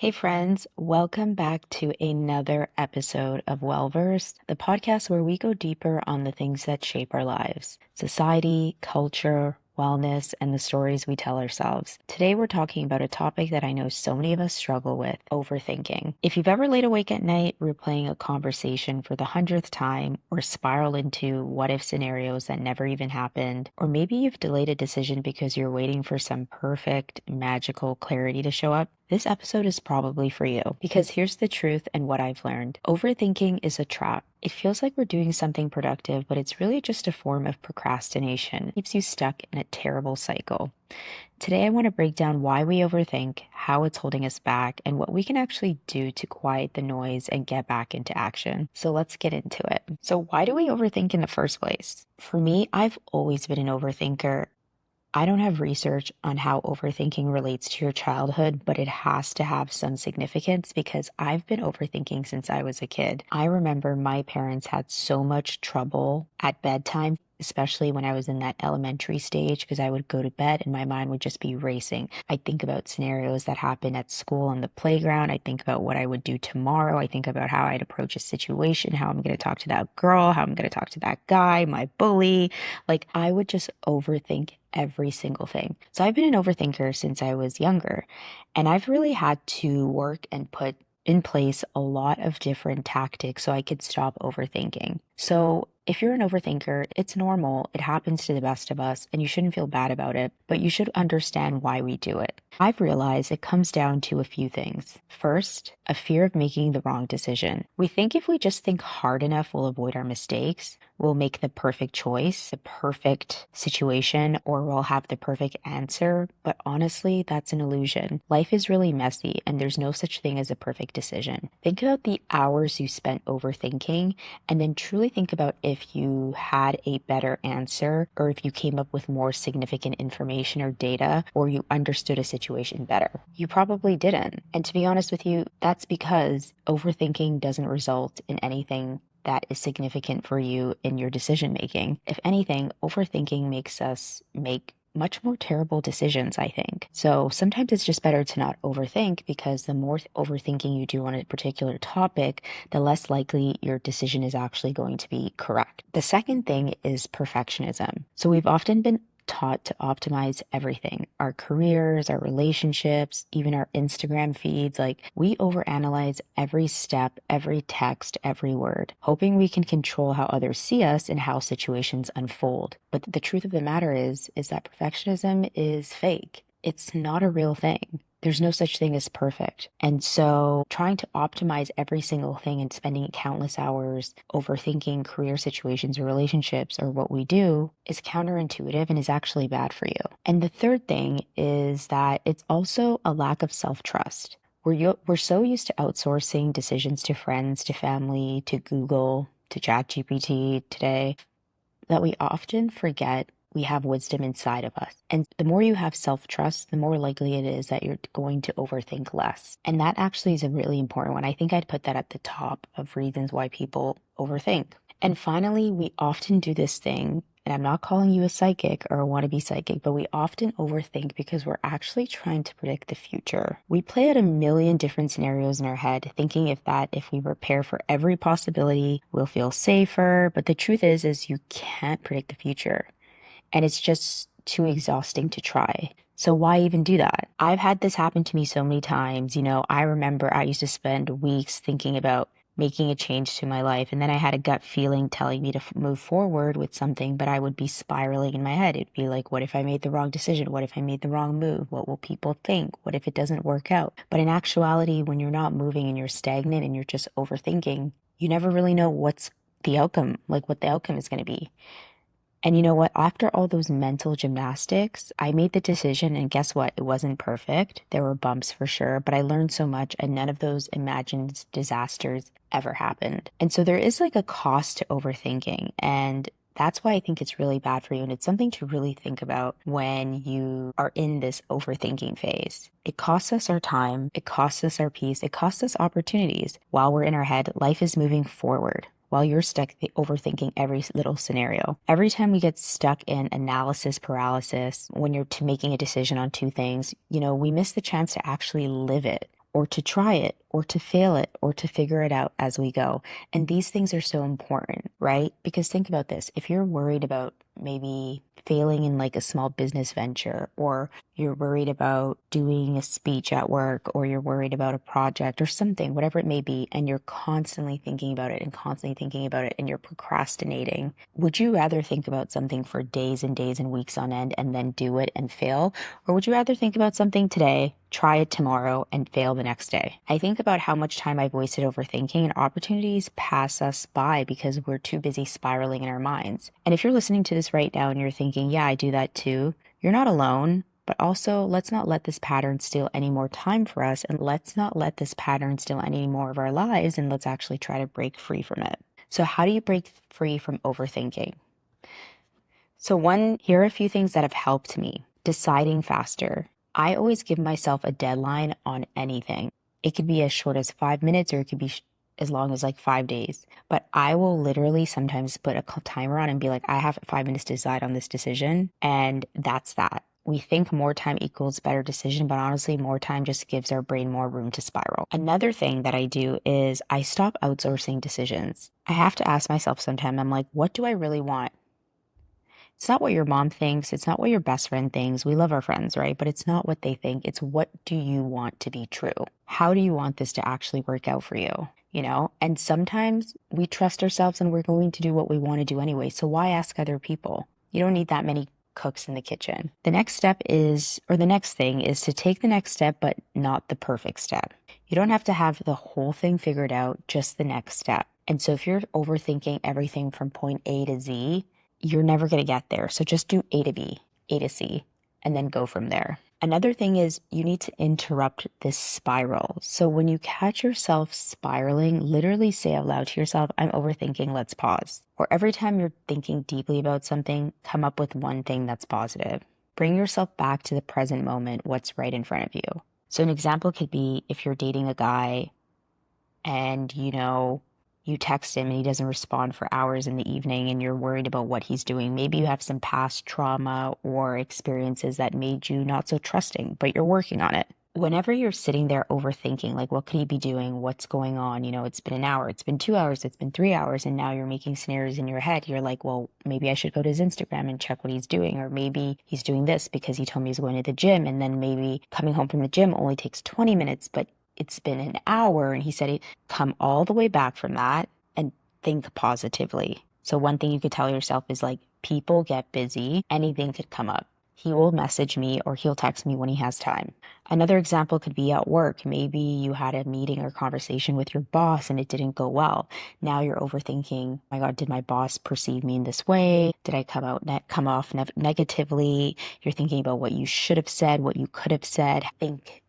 Hey friends, welcome back to another episode of Wellversed, the podcast where we go deeper on the things that shape our lives, society, culture, wellness, and the stories we tell ourselves. Today we're talking about a topic that I know so many of us struggle with, overthinking. If you've ever laid awake at night replaying a conversation for the 100th time, or spiraled into what if scenarios that never even happened, or maybe you've delayed a decision because you're waiting for some perfect, magical clarity to show up, this episode is probably for you because here's the truth and what I've learned. Overthinking is a trap. It feels like we're doing something productive, but it's really just a form of procrastination. It keeps you stuck in a terrible cycle. Today, I want to break down why we overthink, how it's holding us back, and what we can actually do to quiet the noise and get back into action. So let's get into it. So, why do we overthink in the first place? For me, I've always been an overthinker. I don't have research on how overthinking relates to your childhood, but it has to have some significance because I've been overthinking since I was a kid. I remember my parents had so much trouble at bedtime, especially when I was in that elementary stage, because I would go to bed and my mind would just be racing. I think about scenarios that happened at school on the playground. I think about what I would do tomorrow. I think about how I'd approach a situation, how I'm going to talk to that girl, how I'm going to talk to that guy, my bully. Like I would just overthink every single thing. So I've been an overthinker since I was younger, and I've really had to work and put in place a lot of different tactics so I could stop overthinking. So if you're an overthinker, it's normal. It happens to the best of us, and you shouldn't feel bad about it, but you should understand why we do it. I've realized it comes down to a few things. First, a fear of making the wrong decision. We think if we just think hard enough, we'll avoid our mistakes, we'll make the perfect choice, the perfect situation, or we'll have the perfect answer. But honestly, that's an illusion. Life is really messy, and there's no such thing as a perfect decision. Think about the hours you spent overthinking, and then truly think about if you had a better answer, or if you came up with more significant information or data, or you understood a situation better. You probably didn't. And to be honest with you, that's because overthinking doesn't result in anything that is significant for you in your decision making. If anything, overthinking makes us make much more terrible decisions, I think. So sometimes it's just better to not overthink because the more overthinking you do on a particular topic, the less likely your decision is actually going to be correct. The second thing is perfectionism. So we've often been taught to optimize everything, our careers, our relationships, even our Instagram feeds. Like we overanalyze every step, every text, every word, hoping we can control how others see us and how situations unfold. But the truth of the matter is that perfectionism is fake. It's not a real thing. There's no such thing as perfect. And so trying to optimize every single thing and spending countless hours overthinking career situations or relationships or what we do is counterintuitive and is actually bad for you. And the third thing is that it's also a lack of self-trust. We're so used to outsourcing decisions to friends, to family, to Google, to ChatGPT today that we often forget we have wisdom inside of us. And the more you have self-trust, the more likely it is that you're going to overthink less. And that actually is a really important one. I think I'd put that at the top of reasons why people overthink. And finally, we often do this thing, and I'm not calling you a psychic or a wannabe psychic, but we often overthink because we're actually trying to predict the future. We play out a million different scenarios in our head, thinking if we prepare for every possibility, we'll feel safer. But the truth is you can't predict the future. And it's just too exhausting to try. So why even do that? I've had this happen to me so many times. I remember I used to spend weeks thinking about making a change to my life. And then I had a gut feeling telling me to move forward with something, but I would be spiraling in my head. It'd be like, what if I made the wrong decision? What if I made the wrong move? What will people think? What if it doesn't work out? But in actuality, when you're not moving and you're stagnant and you're just overthinking, you never really know what's the outcome, like what the outcome is going to be. And you know what? After all those mental gymnastics, I made the decision, and guess what? It wasn't perfect. There were bumps for sure, but I learned so much, and none of those imagined disasters ever happened. And so there is like a cost to overthinking, and that's why I think it's really bad for you. And it's something to really think about when you are in this overthinking phase. It costs us our time, it costs us our peace, it costs us opportunities. While we're in our head, life is moving forward while you're stuck overthinking every little scenario. Every time we get stuck in analysis paralysis, when you're making a decision on two things, we miss the chance to actually live it or to try it, or to fail it, or to figure it out as we go. And these things are so important, right? Because think about this. If you're worried about maybe failing in like a small business venture, or you're worried about doing a speech at work, or you're worried about a project or something, whatever it may be, and you're constantly thinking about it and constantly thinking about it and you're procrastinating, would you rather think about something for days and days and weeks on end and then do it and fail? Or would you rather think about something today, try it tomorrow, and fail the next day? I think about how much time I've wasted overthinking, and opportunities pass us by because we're too busy spiraling in our minds. And if you're listening to this right now and you're thinking, yeah, I do that too, you're not alone. But also, let's not let this pattern steal any more time for us, and let's not let this pattern steal any more of our lives, and let's actually try to break free from it. So how do you break free from overthinking? So here are a few things that have helped me. Deciding faster. I always give myself a deadline on anything. It could be as short as 5 minutes, or it could be as long as like 5 days. But I will literally sometimes put a timer on and be like, I have 5 minutes to decide on this decision. And that's that. We think more time equals better decision, but honestly, more time just gives our brain more room to spiral. Another thing that I do is I stop outsourcing decisions. I have to ask myself sometime, I'm like, what do I really want? It's not what your mom thinks. It's not what your best friend thinks. We love our friends, right? But it's not what they think. It's what do you want to be true? How do you want this to actually work out for you? You know? And sometimes we trust ourselves and we're going to do what we want to do anyway. So why ask other people? You don't need that many cooks in the kitchen. The next thing is to take the next step, but not the perfect step. You don't have to have the whole thing figured out, just the next step. And so if you're overthinking everything from point A to Z, you're never going to get there. So just do A to B, A to C, and then go from there. Another thing is you need to interrupt this spiral. So when you catch yourself spiraling, literally say out loud to yourself, I'm overthinking, let's pause. Or every time you're thinking deeply about something, come up with one thing that's positive. Bring yourself back to the present moment, what's right in front of you. So an example could be if you're dating a guy and you text him and he doesn't respond for hours in the evening and you're worried about what he's doing. Maybe you have some past trauma or experiences that made you not so trusting, but you're working on it. Whenever you're sitting there overthinking, like, what could he be doing? What's going on? It's been an hour, it's been 2 hours, it's been 3 hours, and now you're making scenarios in your head. You're like, well, maybe I should go to his Instagram and check what he's doing. Or maybe he's doing this because he told me he's going to the gym. And then maybe coming home from the gym only takes 20 minutes, but it's been an hour. And he said he'd come all the way back from that and think positively. So one thing you could tell yourself is like, people get busy, anything could come up. He will message me or he'll text me when he has time. Another example could be at work. Maybe you had a meeting or conversation with your boss and it didn't go well. Now you're overthinking, oh my God, did my boss perceive me in this way? Did I come off negatively? You're thinking about what you should have said, what you could have said. Think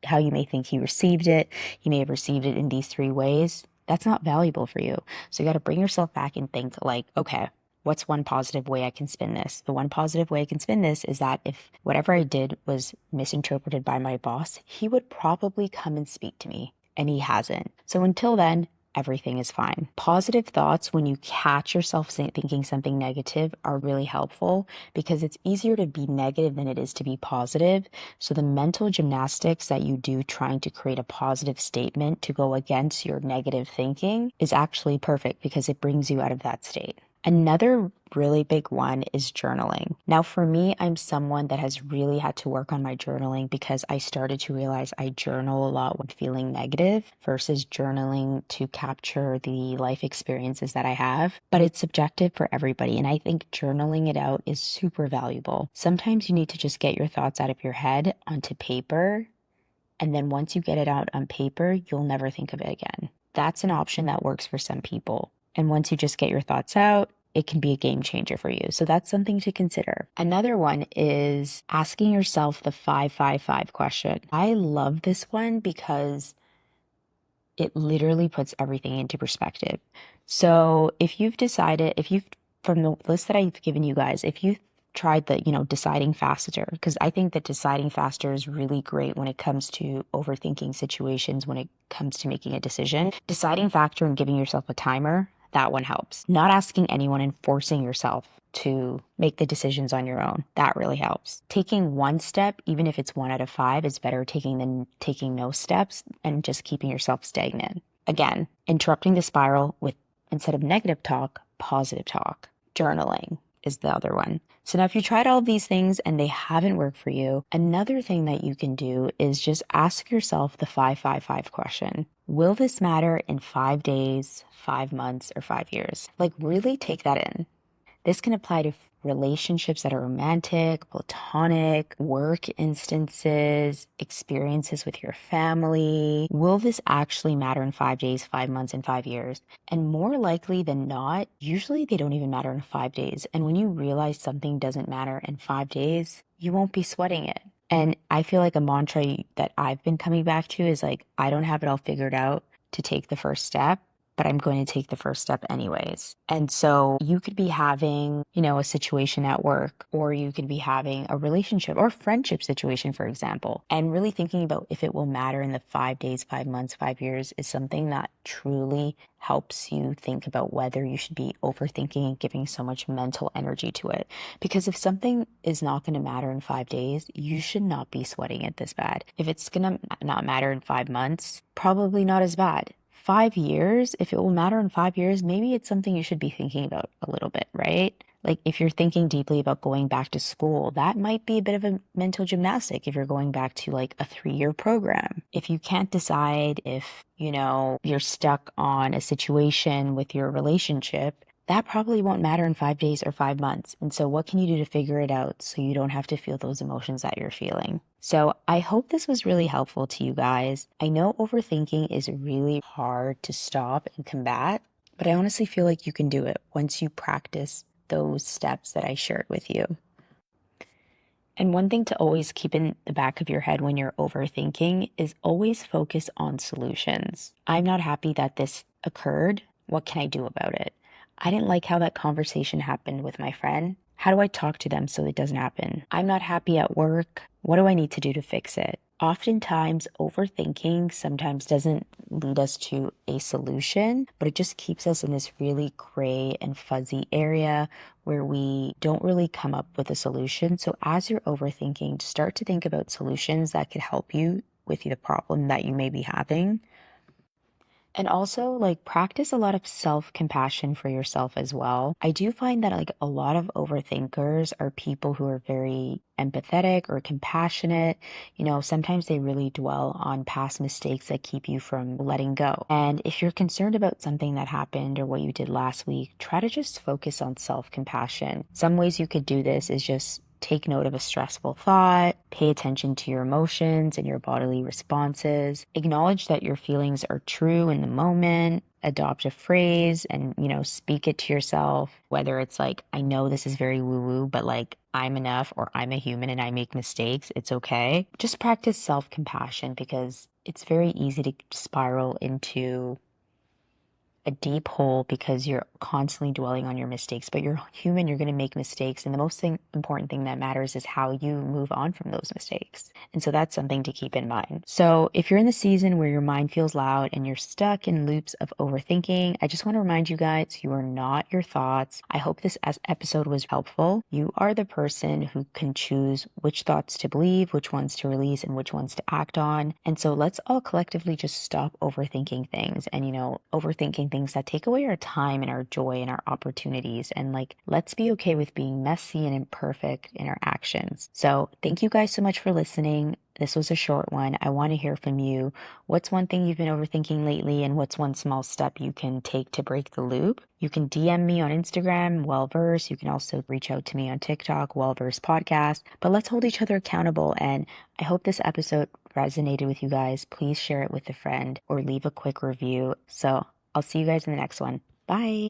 how you may think he received it. He may have received it in these 3 ways. That's not valuable for you. So you got to bring yourself back and think like, okay, what's one positive way I can spin this? The one positive way I can spin this is that if whatever I did was misinterpreted by my boss, he would probably come and speak to me, and he hasn't. So until then, everything is fine. Positive thoughts, when you catch yourself thinking something negative, are really helpful because it's easier to be negative than it is to be positive. So the mental gymnastics that you do trying to create a positive statement to go against your negative thinking is actually perfect because it brings you out of that state. Another really big one is journaling. Now, for me, I'm someone that has really had to work on my journaling because I started to realize I journal a lot when feeling negative versus journaling to capture the life experiences that I have. But it's subjective for everybody. And I think journaling it out is super valuable. Sometimes you need to just get your thoughts out of your head onto paper. And then once you get it out on paper, you'll never think of it again. That's an option that works for some people. And once you just get your thoughts out, it can be a game changer for you. So that's something to consider. Another one is asking yourself the 555 question. I love this one because it literally puts everything into perspective. So from the list that I've given you guys, if you tried the, deciding faster, because I think that deciding faster is really great when it comes to overthinking situations, when it comes to making a decision. Deciding factor and giving yourself a timer, that one helps. Not asking anyone and forcing yourself to make the decisions on your own. That really helps. Taking one step, even if it's 1 out of 5, is better than taking no steps and just keeping yourself stagnant. Again, interrupting the spiral with, instead of negative talk, positive talk. Journaling is the other one. So now if you tried all of these things and they haven't worked for you, another thing that you can do is just ask yourself the 555 question. Will this matter in 5 days, 5 months, or 5 years? Like, really take that in. This can apply to relationships that are romantic, platonic, work instances, experiences with your family. Will this actually matter in 5 days, 5 months, and 5 years? And more likely than not, usually they don't even matter in 5 days. And when you realize something doesn't matter in 5 days, you won't be sweating it. And I feel like a mantra that I've been coming back to is like, I don't have it all figured out to take the first step, but I'm going to take the first step anyways. And so you could be having, a situation at work, or you could be having a relationship or friendship situation, for example, and really thinking about if it will matter in the 5 days, 5 months, 5 years is something that truly helps you think about whether you should be overthinking and giving so much mental energy to it. Because if something is not going to matter in 5 days, you should not be sweating it this bad. If it's going to not matter in 5 months, probably not as bad. 5 years, if it will matter in 5 years, maybe it's something you should be thinking about a little bit, right? Like if you're thinking deeply about going back to school, that might be a bit of a mental gymnastic if you're going back to like a 3-year program. If you can't decide if, you're stuck on a situation with your relationship, that probably won't matter in 5 days or 5 months. And so what can you do to figure it out so you don't have to feel those emotions that you're feeling? So I hope this was really helpful to you guys. I know overthinking is really hard to stop and combat, but I honestly feel like you can do it once you practice those steps that I shared with you. And one thing to always keep in the back of your head when you're overthinking is always focus on solutions. I'm not happy that this occurred. What can I do about it? I didn't like how that conversation happened with my friend. How do I talk to them so it doesn't happen? I'm not happy at work. What do I need to do to fix it? Oftentimes, overthinking sometimes doesn't lead us to a solution, but it just keeps us in this really gray and fuzzy area where we don't really come up with a solution. So as you're overthinking, start to think about solutions that could help you with the problem that you may be having. And also, like, practice a lot of self-compassion for yourself as well. I do find that, like, a lot of overthinkers are people who are very empathetic or compassionate. Sometimes they really dwell on past mistakes that keep you from letting go. And if you're concerned about something that happened or what you did last week, try to just focus on self-compassion. Some ways you could do this is just take note of a stressful thought, pay attention to your emotions and your bodily responses, acknowledge that your feelings are true in the moment, adopt a phrase and, speak it to yourself, whether it's like, I know this is very woo-woo, but like, I'm enough, or I'm a human and I make mistakes. It's okay. Just practice self-compassion because it's very easy to spiral into a deep hole because you're constantly dwelling on your mistakes, but you're human, you're going to make mistakes. And the important thing that matters is how you move on from those mistakes. And so that's something to keep in mind. So if you're in the season where your mind feels loud and you're stuck in loops of overthinking, I just want to remind you guys, you are not your thoughts. I hope this episode was helpful. You are the person who can choose which thoughts to believe, which ones to release, and which ones to act on. And so let's all collectively just stop overthinking things and, overthinking things that take away our time and our joy and our opportunities. And like, let's be okay with being messy and imperfect in our actions. So thank you guys so much for listening. This was a short one. I want to hear from you. What's one thing you've been overthinking lately, and what's one small step you can take to break the loop? You can DM me on Instagram, Wellverse. You can also reach out to me on TikTok, Wellverse Podcast. But let's hold each other accountable. And I hope this episode resonated with you guys. Please share it with a friend or leave a quick review. So I'll see you guys in the next one. Bye.